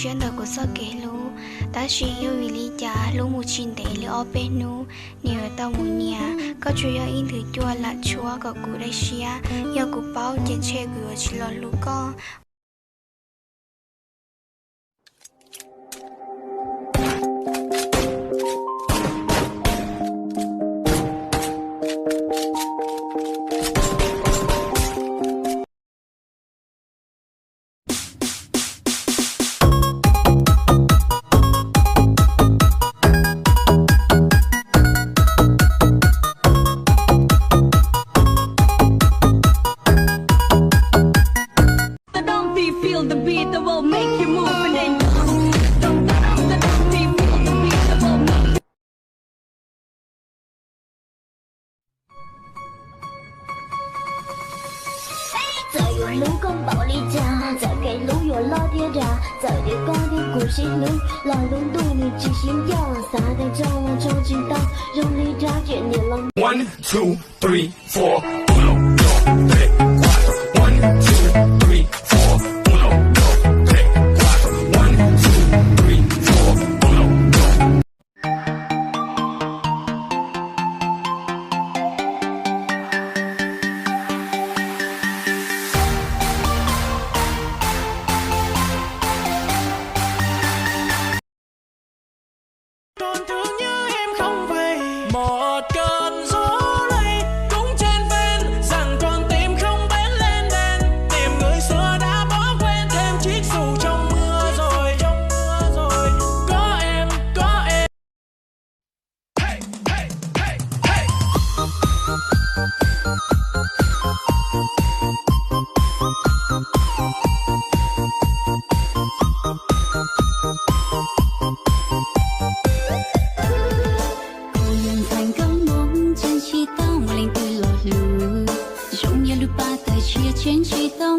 chuyện đời của sao kể lú ta chỉ yêu vì lý trả lú một chín để lú ở bên nu nhiều tao một nhà có chuyện yêu in thử chua là chúa có cụ đây xia yêu cụ bao trên che gửi chỉ lo lú con. Feel the beat that will make you move and then don't feel the beat that will make在有路公保利家，在给路有老爹家，在这高的故事路，老路对你记心要，撒在这了周知道，用力抓住你了。1 2 3 4 1 2 3 4 1 2 3 4 1 2 3 4 1 2 3 4 1 2 Còn thương nhớ em không về một cơn gió lây cũng trên ven rằng con tim không bén lên đèn tìm người xưa đã bỏ quên thêm chiếc dù trong mưa rồi có em hey, hey, hey, hey. thành công mong chân chi tao linh từ lọt lù giống như lúc ba tay chia trên chi tao